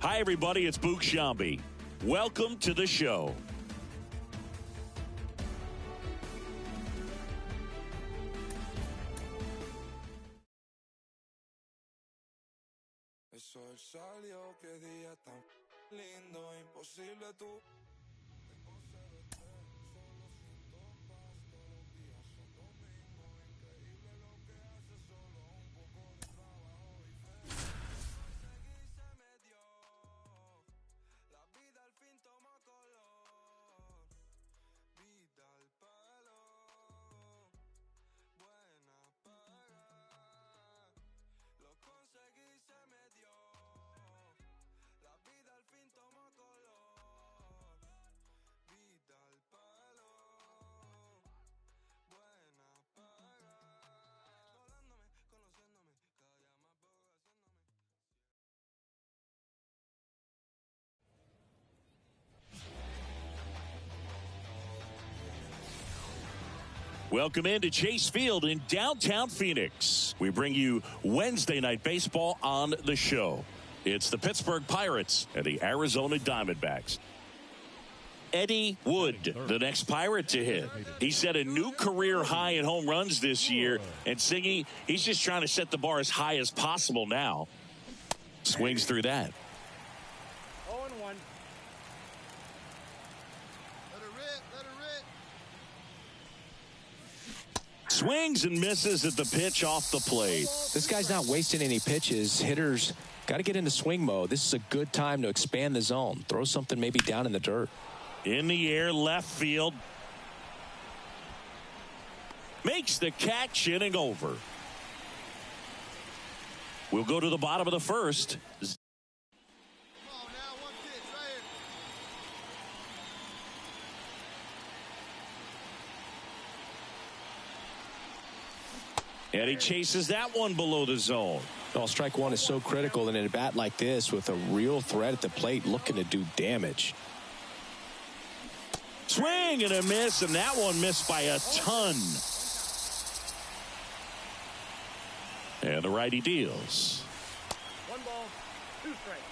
Hi, everybody. It's Boog Shambi. Welcome to the show. El sol salió, qué día tan lindo, imposible tú. Tengo cero estrés, solo siento paz, todos los días son domingo, increíble lo que hace, solo un poco de trabajo y fe. Conseguí, se me dio, la vida al fin tomó color, vida al palo, buena paga, lo conseguí, se me dio, la vida al fin tomó color, vida al palo, buena paga, volándome, conociéndome, cada día más poco haciéndome. Welcome into Chase Field in downtown Phoenix. We bring you Wednesday Night Baseball on the show. It's the Pittsburgh Pirates and the Arizona Diamondbacks. Eddie Wood, the next Pirate to hit. He set a new career high in home runs this year. And Singy, he's just trying to set the bar as high as possible now. Swings through that. 0-1. Swings and misses at the pitch off the plate. This guy's not wasting any pitches. Hitters got to get into swing mode. This is a good time to expand the zone. Throw something maybe down in the dirt. In the air, left field. Makes the catch, inning over. We'll go to the bottom of the first. And he chases that one below the zone. Well, strike one is so critical in a bat like this with a real threat at the plate looking to do damage. Swing and a miss, and that one missed by a ton. And the righty deals. 1 ball, 2 strikes.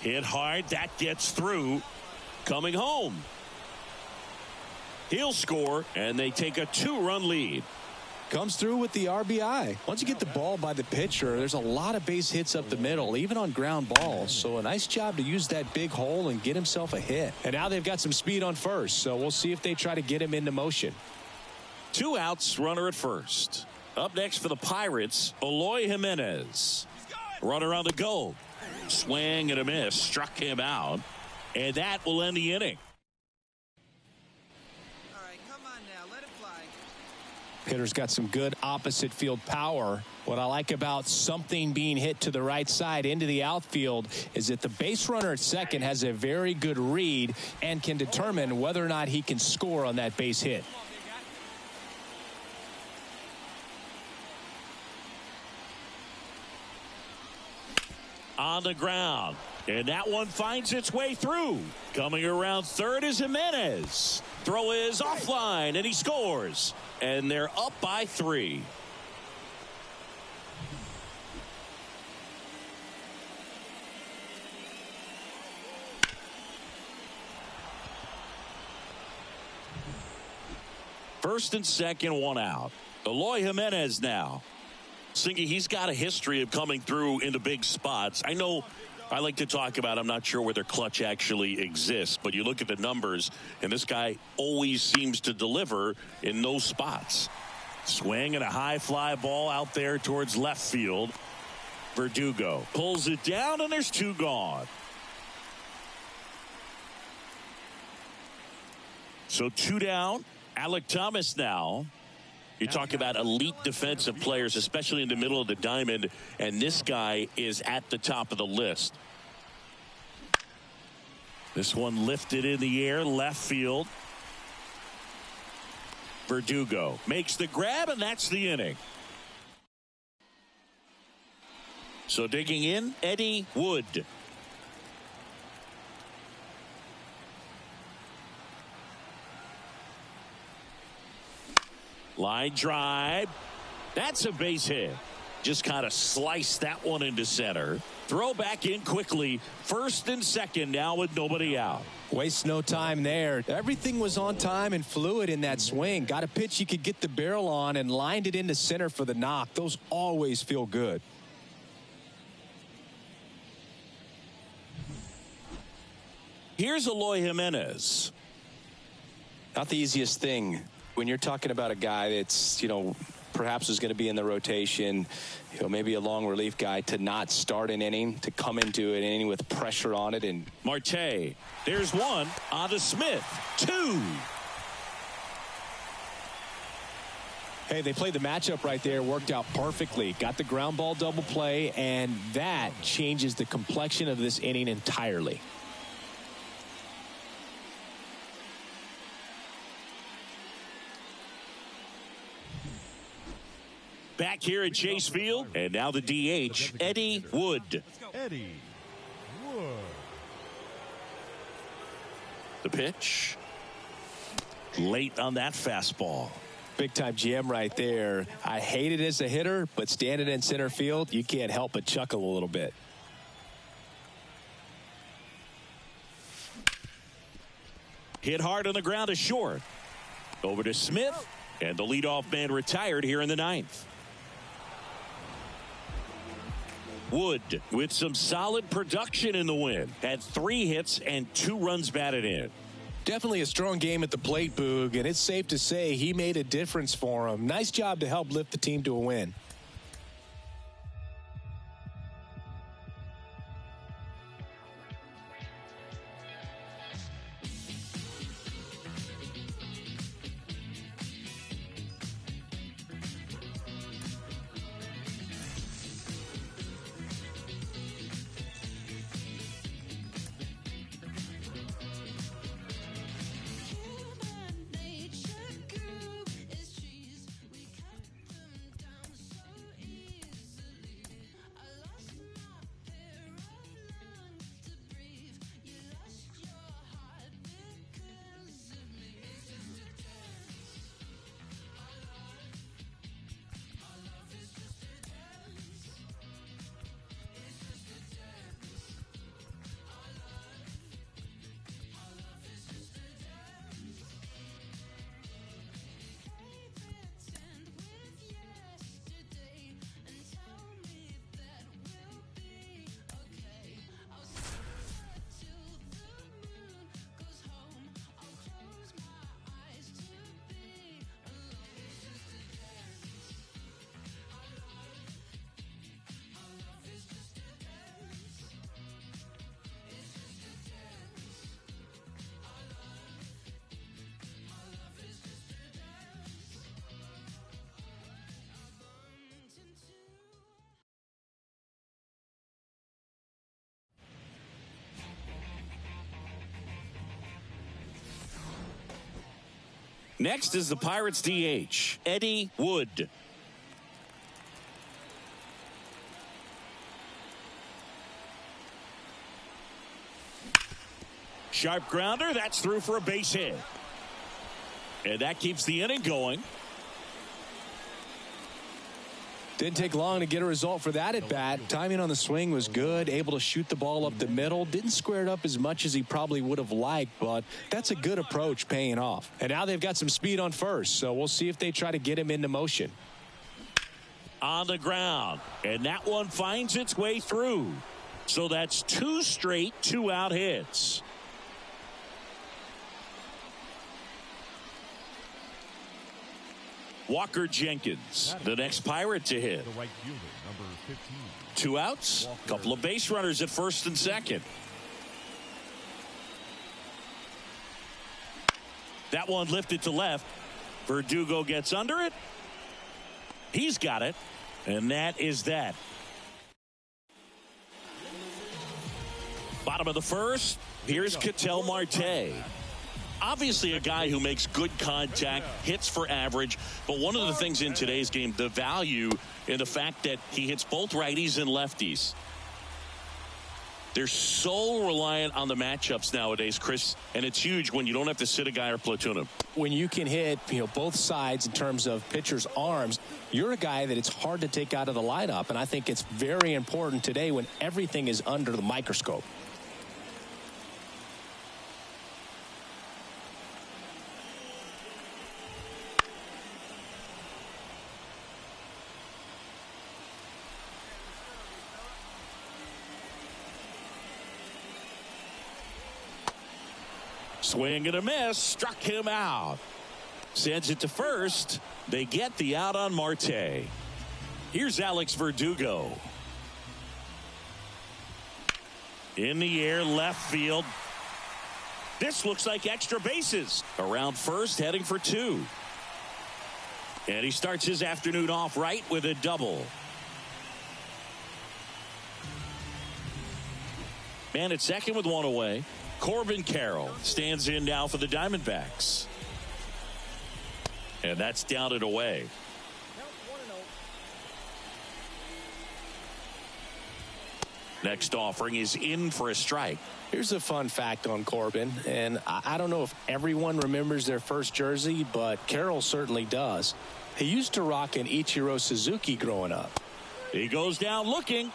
Hit hard, that gets through. Coming home. He'll score, and they take a 2-run lead. Comes through with the RBI. Once you get the ball by the pitcher, there's a lot of base hits up the middle, even on ground balls. So a nice job to use that big hole and get himself a hit. And now they've got some speed on first, so we'll see if they try to get him into motion. 2 outs, runner at first. Up next for the Pirates, Eloy Jimenez. Runner on the go. Swing and a miss, struck him out, and that will end the inning. All right, come on now, let it fly. Hitter's got some good opposite field power. What I like about something being hit to the right side into the outfield is that the base runner at second has a very good read and can determine whether or not he can score on that base hit. On the ground, and that one finds its way through. Coming around third is Jimenez. Throw is offline, and he scores. And they're up by 3. First and second, 1 out. Eloy Jimenez now. Singy, he's got a history of coming through into big spots. I know I like to talk about, I'm not sure whether clutch actually exists, but you look at the numbers, and this guy always seems to deliver in those spots. Swing and a high fly ball out there towards left field. Verdugo pulls it down, and there's 2 gone. So 2 down. Alec Thomas now. You talk about elite defensive players, especially in the middle of the diamond, and this guy is at the top of the list. This one lifted in the air, left field. Verdugo makes the grab, and that's the inning. So digging in, Eddie Wood. Line drive. That's a base hit. Just kind of sliced that one into center. Throw back in quickly. First and second now with nobody out. Waste no time there. Everything was on time and fluid in that swing. Got a pitch you could get the barrel on and lined it into center for the knock. Those always feel good. Here's Eloy Jimenez. Not the easiest thing when you're talking about a guy that's, perhaps is going to be in the rotation, maybe a long relief guy, to not start an inning, to come into an inning with pressure on it. And Marte, there's one on to Smith. 2. Hey, they played the matchup right there, worked out perfectly. Got the ground ball double play, and that changes the complexion of this inning entirely. Back here at Chase Field, and now the DH, Eddie Wood. Eddie Wood. The pitch. Late on that fastball. Big time GM right there. I hate it as a hitter, but standing in center field, you can't help but chuckle a little bit. Hit hard on the ground to short. Over to Smith, and the leadoff man retired here in the 9th. Wood with some solid production in the win. Had 3 hits and 2 runs batted in. Definitely a strong game at the plate, Boog, and it's safe to say he made a difference for him. Nice job to help lift the team to a win. Next is the Pirates DH, Eddie Wood. Sharp grounder, that's through for a base hit. And that keeps the inning going. Didn't take long to get a result for that at bat. Timing on the swing was good, able to shoot the ball up the middle. Didn't square it up as much as he probably would have liked, but that's a good approach paying off. And now they've got some speed on first, so we'll see if they try to get him into motion. On the ground, and that one finds its way through. So that's 2 straight 2-out hits. Walker Jenkins, the next Pirate to hit. The right fielder, number 15. 2 outs, a couple of base runners at first and second. That one lifted to left. Verdugo gets under it. He's got it, and that is that. Bottom of the first, here's Ketel Marte. Obviously a guy who makes good contact, hits for average, but one of the things in today's game, the value in the fact that he hits both righties and lefties. They're so reliant on the matchups nowadays, Chris, and it's huge when you don't have to sit a guy or platoon him. When you can hit, both sides in terms of pitchers' arms, you're a guy that it's hard to take out of the lineup, and I think it's very important today when everything is under the microscope. Swing and a miss, struck him out. Sends it to first. They get the out on Marte. Here's Alex Verdugo. In the air, left field. This looks like extra bases. Around first, heading for two. And he starts his afternoon off right with a double. Man at second with one away. Corbin Carroll stands in now for the Diamondbacks. And that's down and away. Next offering is in for a strike. Here's a fun fact on Corbin, and I don't know if everyone remembers their first jersey, but Carroll certainly does. He used to rock an Ichiro Suzuki growing up. He goes down looking.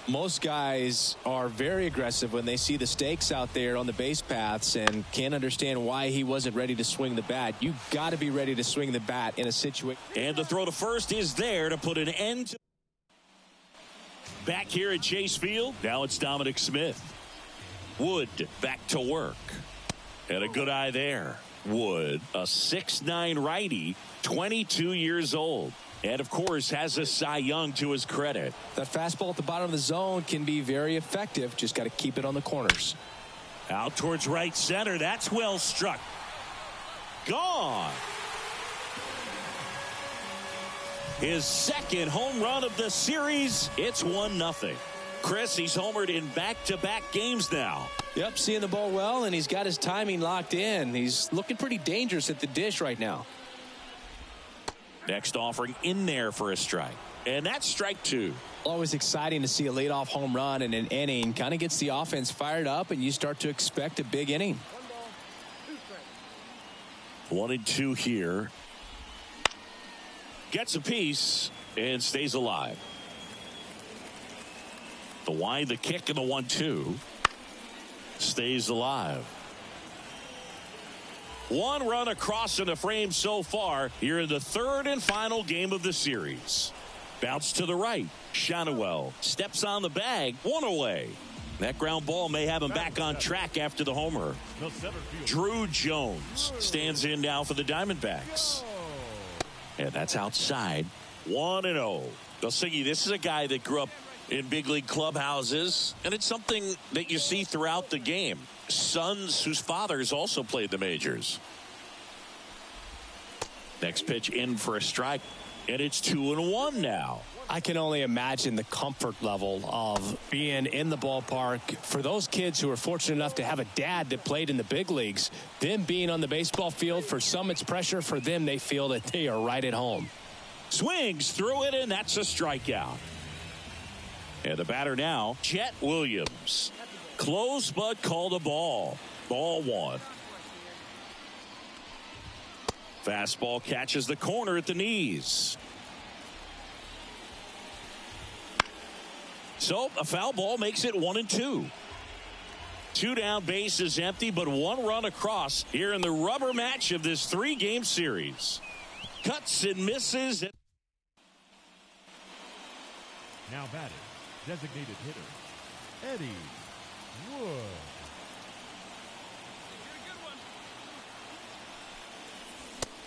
Most guys are very aggressive when they see the stakes out there on the base paths and can't understand why he wasn't ready to swing the bat. You got to be ready to swing the bat in a situation. And the throw to first is there to put an end to. Back here at Chase Field, now it's Dominic Smith. Wood back to work. And a good eye there. Wood, a 6'9" righty, 22 years old. And, of course, has a Cy Young to his credit. That fastball at the bottom of the zone can be very effective. Just got to keep it on the corners. Out towards right center. That's well struck. Gone. His second home run of the series. It's 1-0. Chris, he's homered in back-to-back games now. Yep, seeing the ball well, and he's got his timing locked in. He's looking pretty dangerous at the dish right now. Next offering in there for a strike. And that's strike two. Always exciting to see a leadoff home run in an inning. Kind of gets the offense fired up, and you start to expect a big inning. 1-2 here. Gets a piece and stays alive. The wind, the kick, and the 1-2. Stays alive. One run across in the frame so far here in the third and final game of the series. Bounce to the right. Shanuel steps on the bag. One away. That ground ball may have him back on track after the homer. Drew Jones stands in now for the Diamondbacks. And that's outside. 1-0. Siggy, this is a guy that grew up in big league clubhouses, and it's something that you see throughout the game. Sons whose fathers also played the majors. Next pitch in for a strike, and it's 2-1 now. I can only imagine the comfort level of being in the ballpark for those kids who are fortunate enough to have a dad that played in the big leagues. Them being on the baseball field, for some it's pressure. For them, they feel that they are right at home. Swings through it, and that's a strikeout. And the batter now, Jet Williams. Close but called a ball. Ball one. Fastball catches the corner at the knees. So a foul ball makes it 1-2. Two down, base is empty, but one run across here in the rubber match of this three-game series. Cuts and misses. Now batting, designated hitter, Eddie Wood.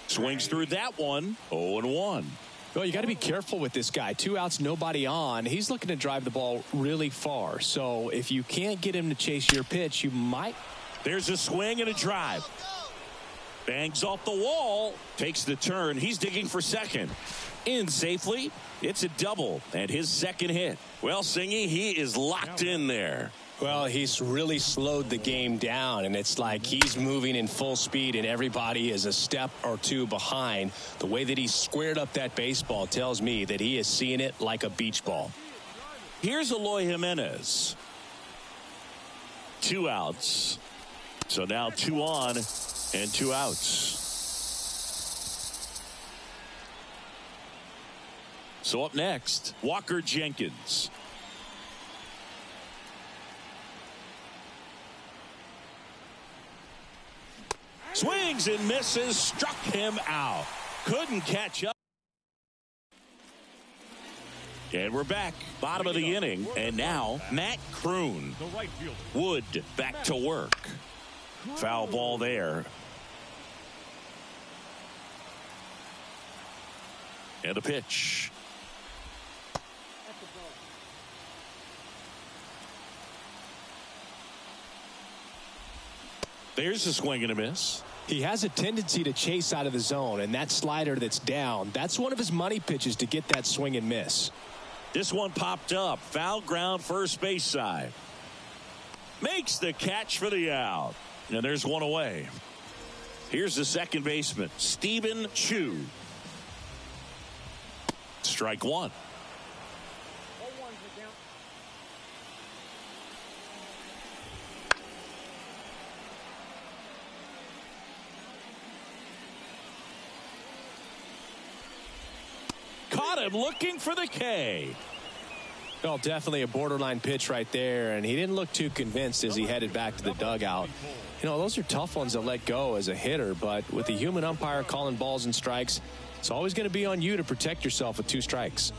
Swings through that one. 0-1. Well, you got to be careful with this guy. 2 outs, nobody on. He's looking to drive the ball really far. So if you can't get him to chase your pitch, you might. There's a swing and a drive. Bangs off the wall. Takes the turn. He's digging for second. In safely. It's a double and his second hit. Well, Singy, he is locked in there. Well, he's really slowed the game down, and it's like he's moving in full speed, and everybody is a step or two behind. The way that he squared up that baseball tells me that he is seeing it like a beach ball. Here's Eloy Jimenez. 2 outs. So now 2 on and 2 outs. So up next, Walker Jenkins. Swings and misses, struck him out. Couldn't catch up. And we're back, bottom of the inning, and now Matt Kroon. Wood back to work. Foul ball there. And a pitch. There's a swing and a miss. He has a tendency to chase out of the zone, and that slider that's down, that's one of his money pitches to get that swing and miss. This one popped up. Foul ground, first base side. Makes the catch for the out. And there's one away. Here's the second baseman, Stephen Chu. Strike one. Caught him looking for the K. Well, definitely a borderline pitch right there, and he didn't look too convinced as he headed back to the dugout. You know, those are tough ones to let go as a hitter, but with the human umpire calling balls and strikes, it's always going to be on you to protect yourself with 2 strikes.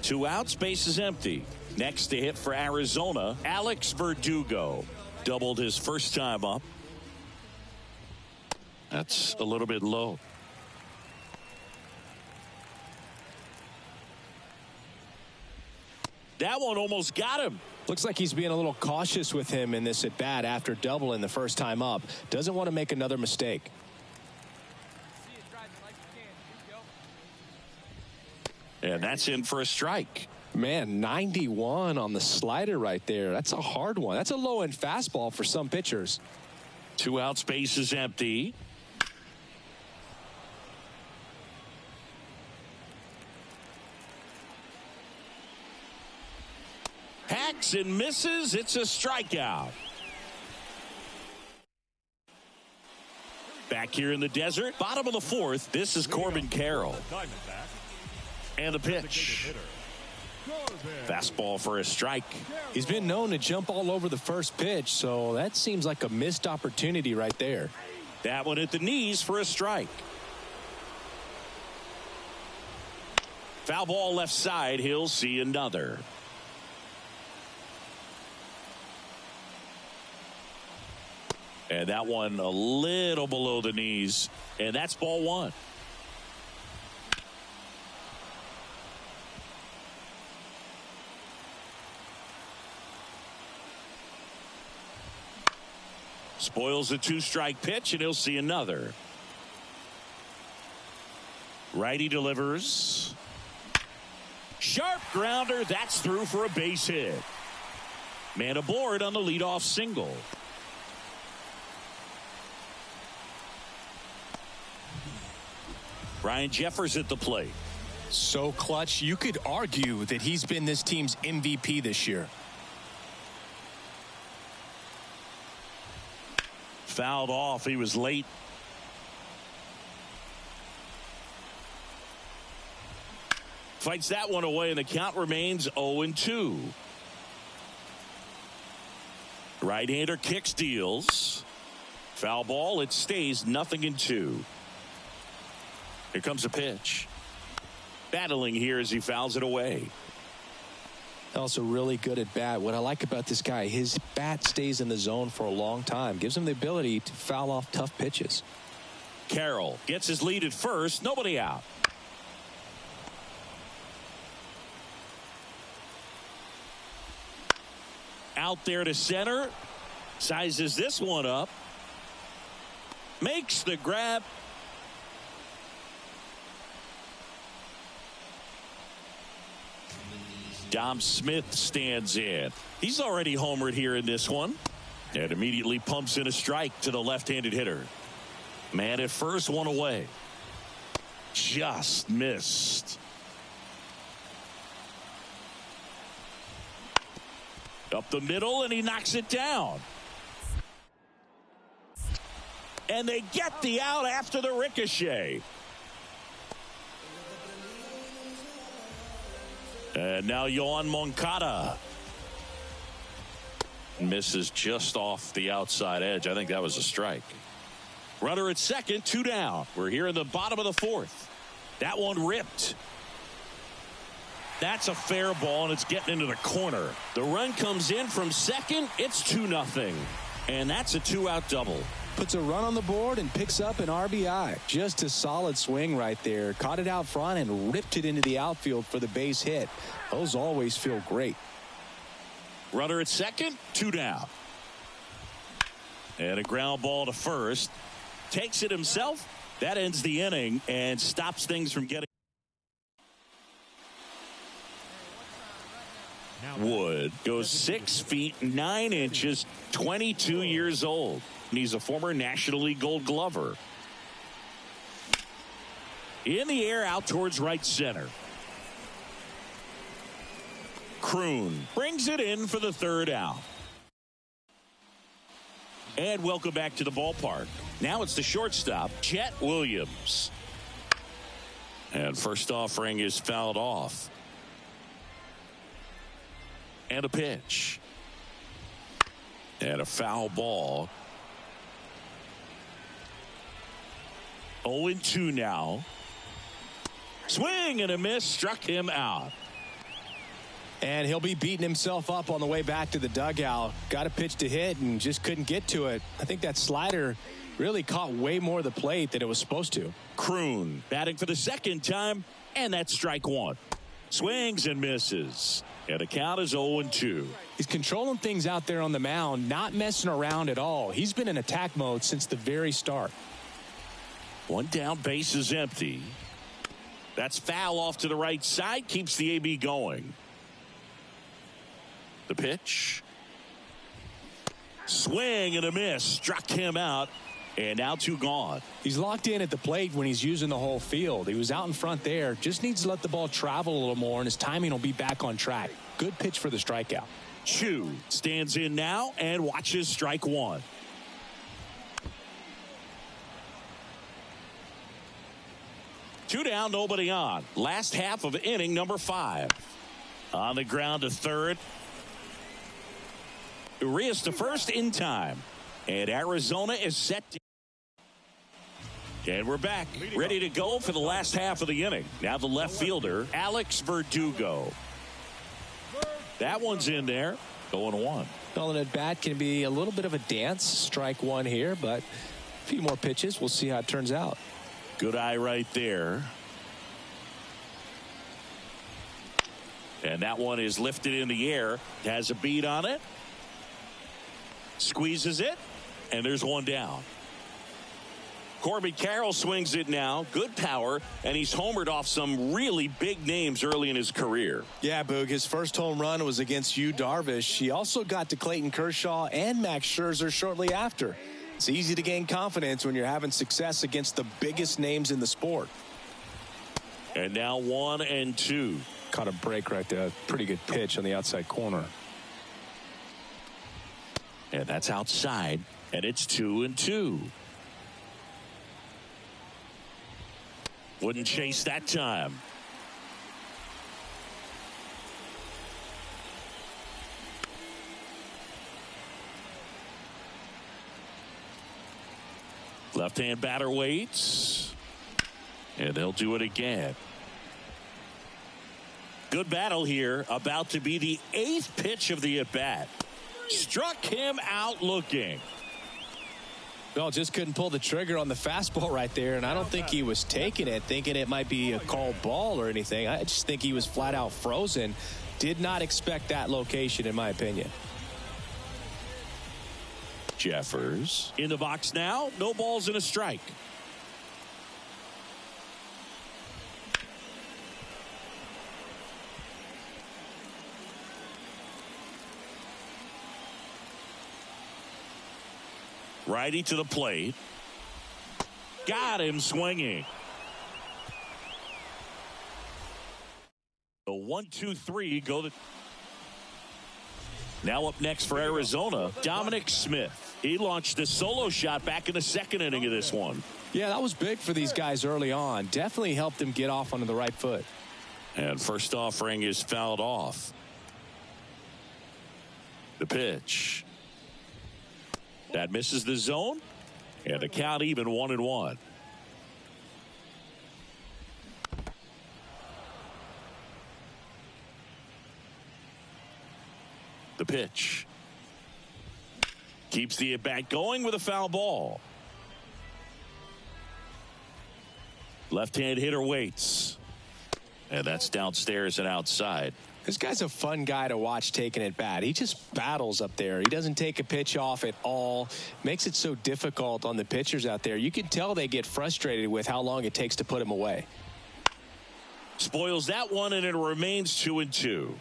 2 outs, base is empty. Next to hit for Arizona, Alex Verdugo. Doubled his first time up. That's a little bit low. That one almost got him. Looks like he's being a little cautious with him in this at bat after doubling the first time up. Doesn't want to make another mistake. And that's in for a strike. Man, 91 on the slider right there. That's a hard one. That's a low-end fastball for some pitchers. 2 outs, base is empty. Hacks and misses. It's a strikeout. Back here in the desert, bottom of the 4th, this is Corbin Carroll. And the pitch. Fastball for a strike. He's been known to jump all over the first pitch, so that seems like a missed opportunity right there. That one at the knees for a strike. Foul ball left side. He'll see another. And that one a little below the knees. And that's ball 1. Spoils a 2-strike pitch, and he'll see another. Righty delivers. Sharp grounder. That's through for a base hit. Man aboard on the leadoff single. Ryan Jeffers at the plate. So clutch, you could argue that he's been this team's MVP this year. Fouled off. He was late. Fights that one away, and the count remains 0-2. Right-hander kicks, deals. Foul ball. It stays 0-2. Here comes a pitch. Battling here as he fouls it away. Also really good at bat. What I like about this guy, his bat stays in the zone for a long time. Gives him the ability to foul off tough pitches. Carroll gets his lead at first. Nobody out. Out there to center. Sizes this one up. Makes the grab. Dom Smith stands in. He's already homered here in this one. And immediately pumps in a strike to the left-handed hitter. Man at first, one away. Just missed. Up the middle, and he knocks it down. And they get the out after the ricochet. And now Yohan Moncada misses just off the outside edge. I think that was a strike. Runner at second, 2 down. We're here in the bottom of the 4th. That one ripped. That's a fair ball, and it's getting into the corner. The run comes in from second. It's 2-0. And that's a 2-out double. Puts a run on the board and picks up an RBI. Just a solid swing right there. Caught it out front and ripped it into the outfield for the base hit. Those always feel great. Runner at second, 2 down. And a ground ball to first. Takes it himself. That ends the inning and stops things from getting. Wood goes 6 feet 9 inches, 22 years old. And he's a former National League Gold Glover. In the air, out towards right center. Kroon brings it in for the 3rd out. And welcome back to the ballpark. Now it's the shortstop, Chet Williams. And first offering is fouled off. And a pitch. And a foul ball. 0-2 now. Swing and a miss, struck him out. And he'll be beating himself up on the way back to the dugout. Got a pitch to hit and just couldn't get to it. I think that slider really caught way more of the plate than it was supposed to. Kroon batting for the 2nd time, and that's strike 1. Swings and misses. And the count is 0-2. He's controlling things out there on the mound, not messing around at all. He's been in attack mode since the very start. 1 down, base is empty. That's foul off to the right side, keeps the AB going. The pitch. Swing and a miss, struck him out, and now 2 gone. He's locked in at the plate when he's using the whole field. He was out in front there, just needs to let the ball travel a little more, and his timing will be back on track. Good pitch for the strikeout. Chu stands in now and watches strike 1. Two down, nobody on. Last half of inning number 5. On the ground to third. Urias to first in time. And Arizona is set to. And we're back, ready to go for the last half of the inning. Now the left fielder, Alex Verdugo. That one's in there, 0-1. Well, an at-bat can be a little bit of a dance. Strike 1 here, but a few more pitches. We'll see how it turns out. Good eye right there. And that one is lifted in the air. Has a beat on it. Squeezes it. And there's 1 down. Corbin Carroll swings it now. Good power. And he's homered off some really big names early in his career. Yeah, Boog. His first home run was against Yu Darvish. He also got to Clayton Kershaw and Max Scherzer shortly after. It's easy to gain confidence when you're having success against the biggest names in the sport. And now 1-2. Caught a break right there. Pretty good pitch on the outside corner. And that's outside. And it's 2-2. Wouldn't chase that time. Left-hand batter waits. And they'll do it again. Good battle here. About to be the 8th pitch of the at-bat. Struck him out looking. Well, just couldn't pull the trigger on the fastball right there, and I don't think he was taking it, thinking it might be a called ball or anything. I just think he was flat out frozen. Did not expect that location, in my opinion. Jeffers in the box now. No balls and a strike. Righty to the plate. Got him swinging. The 1-2-3 go to. Now up next for Arizona, Dominic Smith. He launched a solo shot back in the second inning of this one. Yeah, that was big for these guys early on. Definitely helped them get off onto the right foot. And first offering is fouled off. The pitch. That misses the zone. And the count even 1-1. The pitch. Keeps the at-bat going with a foul ball. Left-hand hitter waits. And that's downstairs and outside. This guy's a fun guy to watch taking at bat. He just battles up there. He doesn't take a pitch off at all. Makes it so difficult on the pitchers out there. You can tell they get frustrated with how long it takes to put him away. Spoils that one, and it remains 2-2.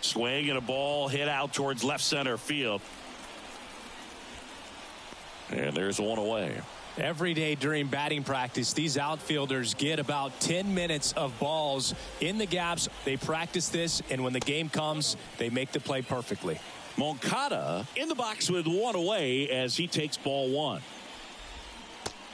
Swing and a ball hit out towards left center field. And there's one away. Every day during batting practice, these outfielders get about 10 minutes of balls in the gaps. They practice this, and when the game comes, they make the play perfectly. Moncada in the box with one away as he takes ball one.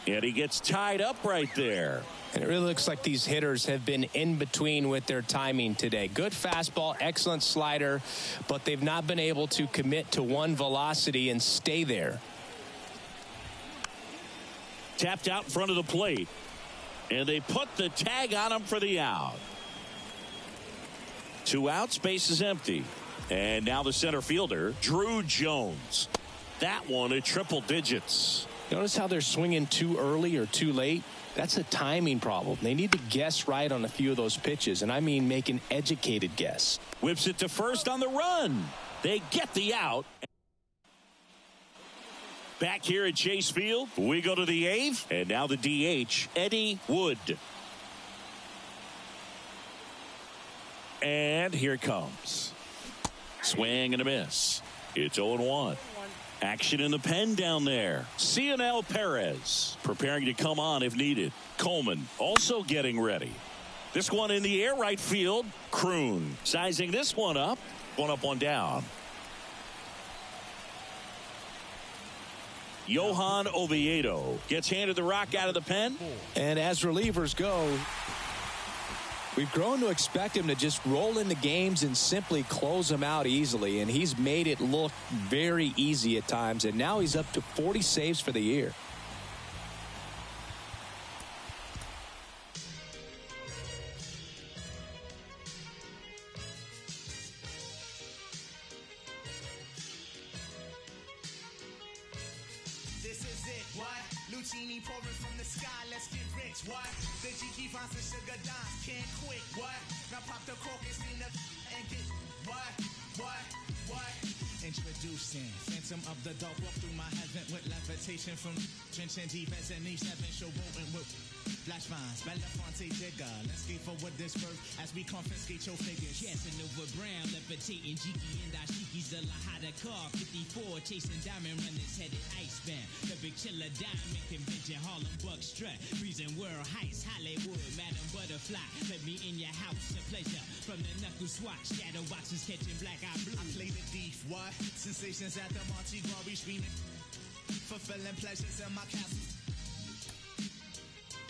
And he gets tied up right there. And it really looks like these hitters have been in between with their timing today. Good fastball, excellent slider, but they've not been able to commit to one velocity and stay there. Tapped out in front of the plate. And they put the tag on him for the out. 2 outs, base is empty. And now the center fielder, Drew Jones. That one at triple digits. Notice how they're swinging too early or too late? That's a timing problem. They need to guess right on a few of those pitches, and I mean make an educated guess. Whips it to first on the run. They get the out. Back here at Chase Field, we go to the 8th, and now the DH, Eddie Wood. And here it comes. Swing and a miss. It's 0-1. Action in the pen down there. Cionel Perez preparing to come on if needed. Coleman also getting ready. This one in the air right field. Kroon sizing this one up. One up, one down. Johan Oviedo gets handed the rock out of the pen. And as relievers go, we've grown to expect him to just roll into games and simply close them out easily. And he's made it look very easy at times. And now he's up to 40 saves for the year. Pouring from the sky, let's get rich. What? The G finds the sugar dimes, can't quit. What? Now pop the cork and steam the and get what? Introducing Phantom of the Dark, walk through my heaven with levitation from trenching defense and each 7 showboating with flash vines, Belafonte digger. Let's skate forward this verse as we confiscate your figures. Casanova Brown, levitating Jiki and Dashiki, the Lahada car, 54, chasing diamond runners headed icebound. The big chiller diamond convention, Harlem Buck strut, freezing world heights, Hollywood, Madam Butterfly. Let me in your house, a pleasure. From the knuckle swatch, shadow boxes catching black eye blue. I play the thief, what? Sensations at the Monte Gras, screaming, fulfilling pleasures in my castle.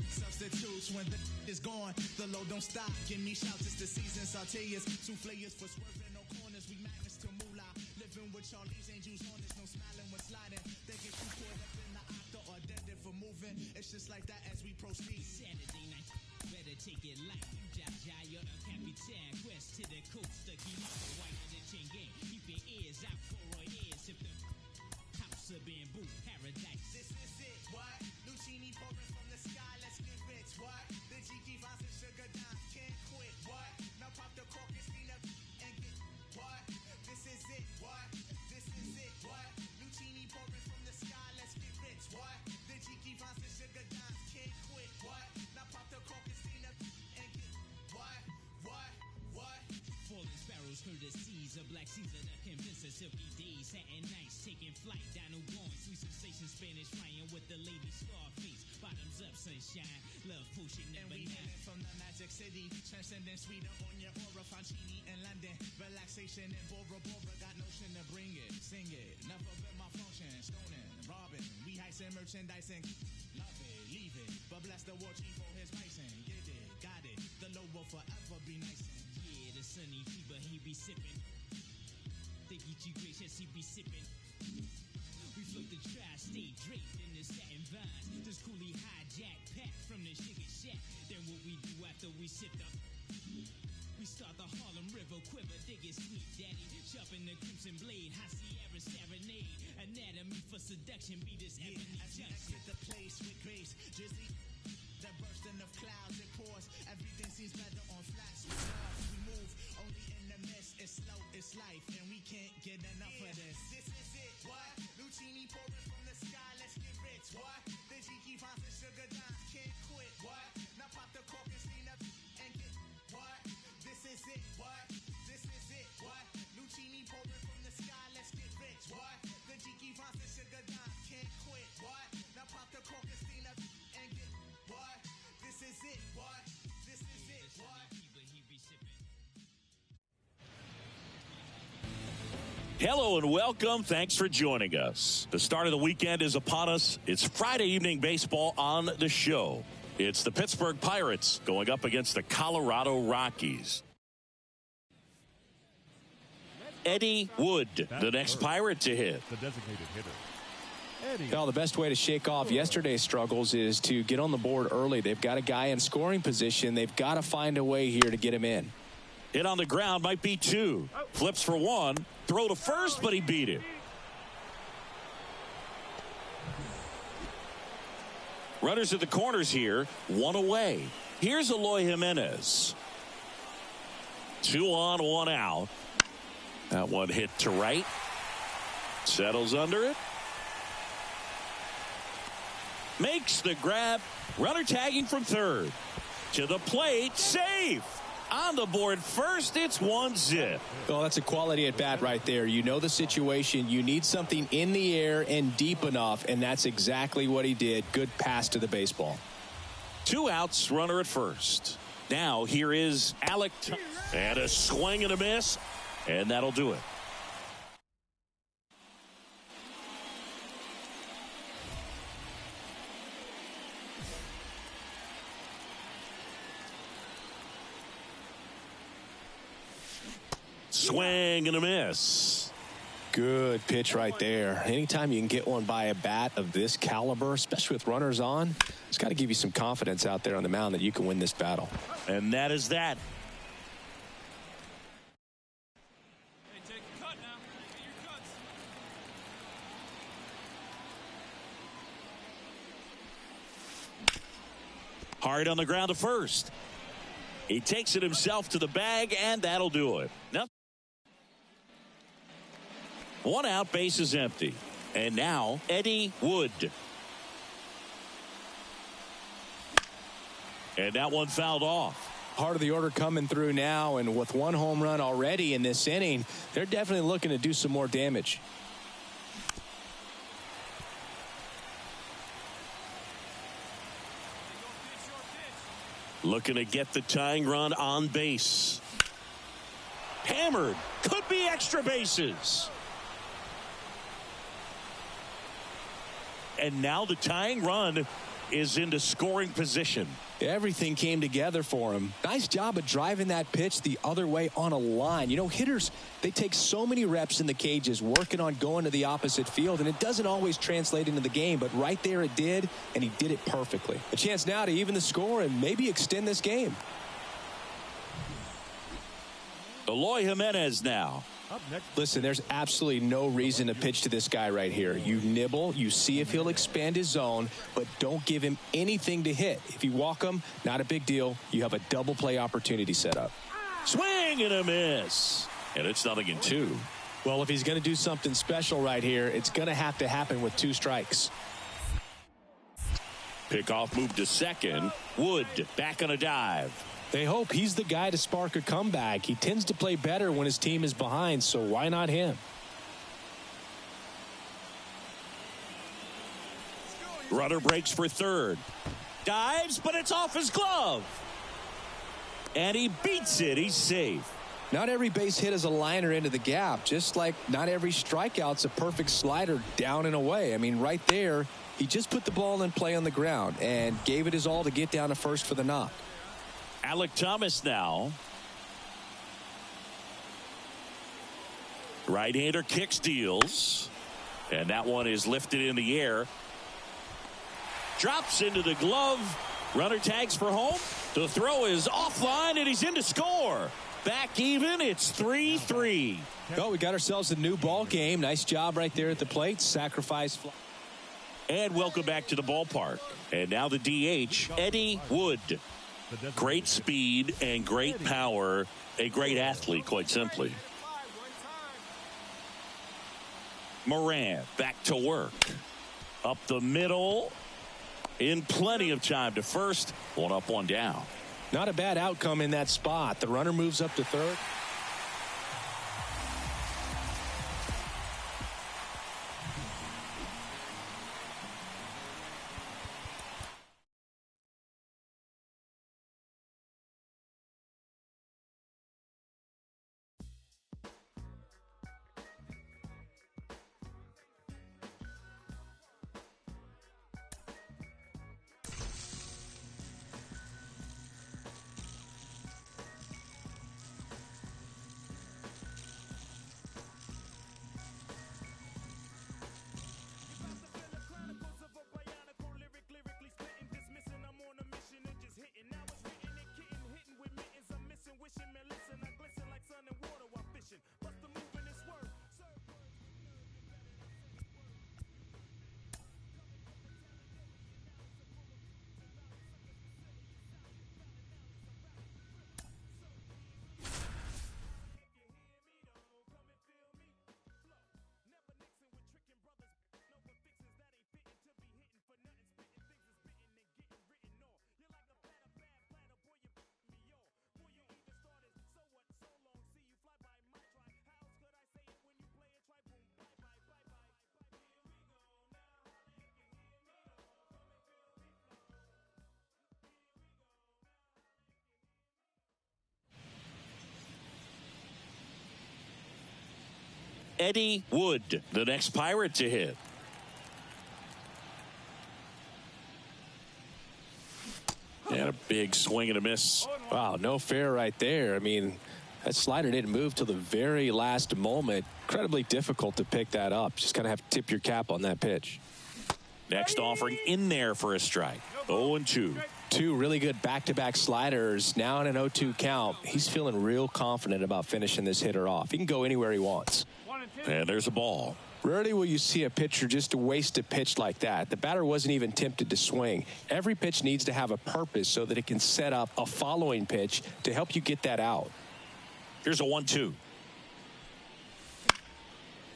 Substitutes when the is gone, the load don't stop. Give me shouts, it's the season. Sauteas, souffleurs for swerving, no corners. We magnets to moolah. Living with Charlie's Angels on this, no smiling when sliding. They get you caught up in the octa or dead for moving. It's just like that as we proceed. Saturday night, better take it light. Jaja, you're a Capitan. Quest to the coast, the Gilito, white in the chain game. Keep your ears out for our ears. If the house of bamboo paradise. This is it, what? Lucini pouring from the sky, let's get rich, what? The G vines and sugar dimes, can't quit, what? Now pop the cork and steam up and get what? This is it, what? This is it, what? Lucini pouring from the sky, let's get rich, what? The G vines and sugar dimes, can't quit, what? Now pop the cork and steam up and get what? Falling sparrows, courtesies, a black Caesar that convinces silky days. Satin flight, Dino going, sweet sensation, Spanish flying with the lady Scarface. Bottoms up, sunshine, love potion number 9. From the Magic City, transcendent sweeter on your aura, Fancini in London, relaxation in Bora Bora, got notion to bring it, sing it, never been my function, stoning, robbing, we heisting, merchandising, love it, leave it, but bless the war chief for his bison, get it, got it, the low will forever be nice. Yeah, the sunny fever, he be sipping. They get you gracious, he be sipping. We float the tri-state draped in the satin vines. This coolie hijack pack from the sugar shack. Then what we do after we sip the... We start the Harlem River quiver, dig it sweet daddy. Sharpen the crimson blade, high Sierra serenade. Anatomy for seduction, be this Yeah, as we exit the place with grace, Drizzy, the bursting of clouds, it pours. Everything seems better on flats. We move only in the mist. It's slow, it's life, and we can't get enough of this. This is it, what? Lucini pouring from the sky, let's get rich, what? The Jiki finds the sugar dimes, can't quit, what? Now pop the cork and steam up and get, what? This is it, what? This is it, what? Lucini pouring from the sky, let's get rich, what? The Jiki finds the sugar dimes, can't quit, what? Now pop the cork and steam up and get, what? This is it, what? This is it, what? Hello and welcome. Thanks for joining us. The start of the weekend is upon us. It's Friday evening baseball on the show. It's the Pittsburgh Pirates going up against the Colorado Rockies. Eddie Wood, the next Pirate to hit. The designated hitter. Eddie. Well, the best way to shake off yesterday's struggles is to get on the board early. They've got a guy in scoring position. They've got to find a way here to get him in. Hit on the ground, might be 2. Flips for 1. Throw to first, but he beat it. Runners at the corners here, 1 away. Here's Eloy Jimenez. 2 on, 1 out. That one hit to right. Settles under it. Makes the grab. Runner tagging from third. To the plate, safe. On the board first, it's 1-0. Well, that's a quality at bat right there. You know the situation. You need something in the air and deep enough, and that's exactly what he did. Good pass to the baseball. 2 outs, runner at first. Now here is Alec. And a swing and a miss, and that'll do it. Swing and a miss. Good pitch right there. Anytime you can get one by a bat of this caliber, especially with runners on, it's got to give you some confidence out there on the mound that you can win this battle. And that is that. Hey, take a cut now. Get your cuts. Hard on the ground to first. He takes it himself to the bag, and that'll do it. Now, 1 out, base is empty. And now Eddie Wood. And that one fouled off. Part of the order coming through now, and with 1 home run already in this inning, they're definitely looking to do some more damage. Looking to get the tying run on base. Hammered. Could be extra bases. And now the tying run is into scoring position. Everything came together for him. Nice job of driving that pitch the other way on a line. You know, hitters, they take so many reps in the cages working on going to the opposite field, and it doesn't always translate into the game, but right there it did, and he did it perfectly. A chance now to even the score and maybe extend this game. Eloy Jimenez now. Up next. Listen, there's absolutely no reason to pitch to this guy right here. You nibble, you see if he'll expand his zone, but don't give him anything to hit. If you walk him, not a big deal. You have a double play opportunity set up. Swing and a miss. And it's 0-2. Well, if he's going to do something special right here, it's going to happen with 2 strikes. Pickoff move to second. Wood back on a dive. They hope he's the guy to spark a comeback. He tends to play better when his team is behind, so why not him? Runner breaks for third. Dives, but it's off his glove. And he beats it. He's safe. Not every base hit is a liner into the gap, just like not every strikeout's a perfect slider down and away. I mean, right there, he just put the ball in play on the ground and gave it his all to get down to first for the knock. Alec Thomas now. Right-hander kicks, deals. And that one is lifted in the air. Drops into the glove. Runner tags for home. The throw is offline, and he's in to score. Back even. It's 3-3. Oh, we got ourselves a new ball game. Nice job right there at the plate. Sacrifice fly. And welcome back to the ballpark. And now the DH, Eddie Wood. Great speed and great power. A great athlete, quite simply. Moran back to work. Up the middle. In plenty of time to first. One up, one down. Not a bad outcome in that spot. The runner moves up to third. Eddie Wood, the next Pirate to hit. And a big swing and a miss. Wow, no fair right there. I mean, that slider didn't move till the very last moment. Incredibly difficult to pick that up. Just kind of have to tip your cap on that pitch. Next offering in there for a strike. 0-2. Two really good back-to-back sliders. Now in an 0-2 count. He's feeling real confident about finishing this hitter off. He can go anywhere he wants. And there's a ball. Rarely will you see a pitcher just waste a pitch like that. The batter wasn't even tempted to swing. Every pitch needs to have a purpose so that it can set up a following pitch to help you get that out. Here's a 1-2.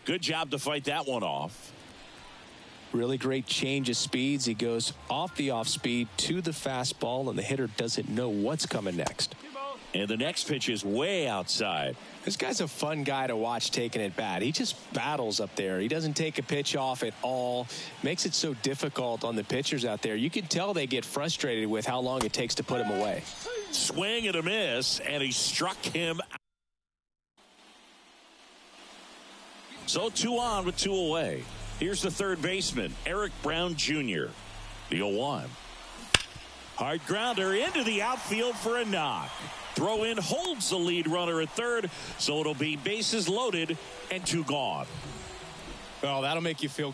Good job to fight that one off. Really great change of speeds. He goes off the off speed to the fastball, and the hitter doesn't know what's coming next. And the next pitch is way outside. This guy's a fun guy to watch taking it bat. He just battles up there. He doesn't take a pitch off at all. Makes it so difficult on the pitchers out there. You can tell they get frustrated with how long it takes to put him away. Swing and a miss, and he struck him out. So 2 on with 2 away. Here's the third baseman, Eric Brown Jr. The 0-1. Hard grounder into the outfield for a knock. Throw in holds the lead runner at third, so it'll be bases loaded and 2 gone. Oh, that'll make you feel.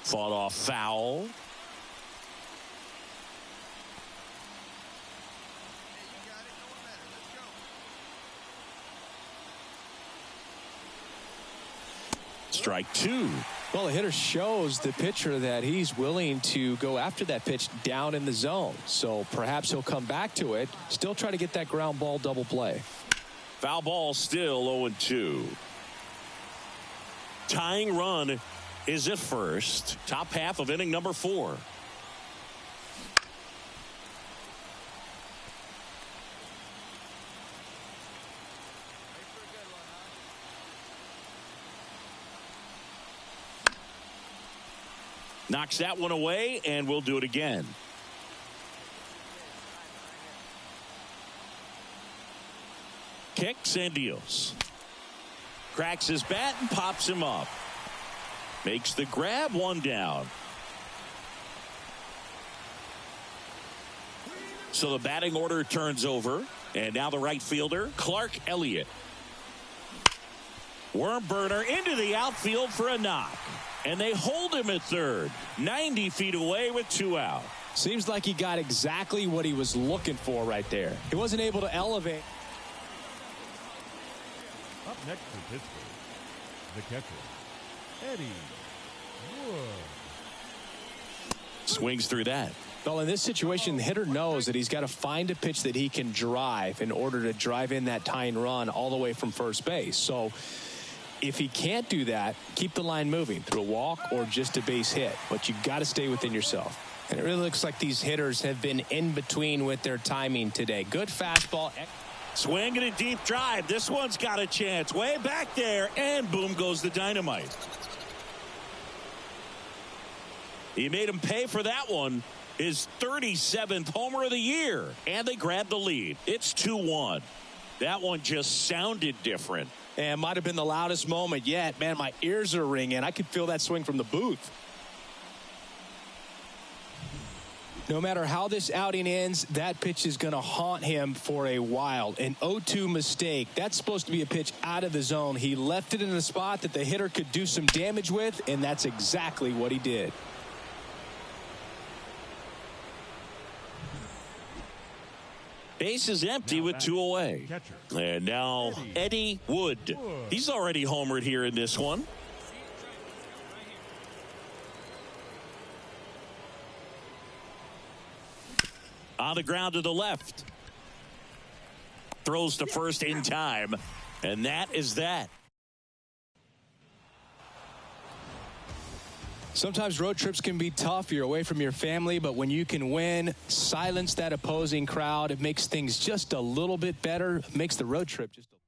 Fought off foul. Strike 2. Well, the hitter shows the pitcher that he's willing to go after that pitch down in the zone. So perhaps he'll come back to it. Still try to get that ground ball double play. Foul ball still 0-2. Tying run is at first. Top half of inning number 4. Knocks that one away, and we'll do it again. Kicks and deals. Cracks his bat and pops him up. Makes the grab, one down. So the batting order turns over, and now the right fielder, Clark Elliott. Worm burner into the outfield for a knock. And they hold him at third, 90 feet away with 2 out. Seems like he got exactly what he was looking for right there. He wasn't able to elevate. Up next to Pittsburgh, the catcher, Eddie Wood. Swings through that. Well, in this situation, the hitter knows that he's got to find a pitch that he can drive in order to drive in that tying run all the way from first base. So if he can't do that, keep the line moving through a walk or just a base hit. But you got to stay within yourself. And it really looks like these hitters have been in between with their timing today. Good fastball. Swing and a deep drive. This one's got a chance. Way back there, and boom goes the dynamite. He made him pay for that one. His 37th homer of the year. And they grab the lead. It's 2-1. That one just sounded different. And might have been the loudest moment yet. Man, my ears are ringing. I could feel that swing from the booth. No matter how this outing ends, that pitch is going to haunt him for a while. An 0-2 mistake. That's supposed to be a pitch out of the zone. He left it in a spot that the hitter could do some damage with, and that's exactly what he did. Base is empty with 2 away. And now Eddie Wood. He's already homered here in this one. On the ground to the left. Throws to first in time. And that is that. Sometimes road trips can be tough. You're away from your family, but when you can win, silence that opposing crowd, it makes things just a little bit better. It makes the road trip just a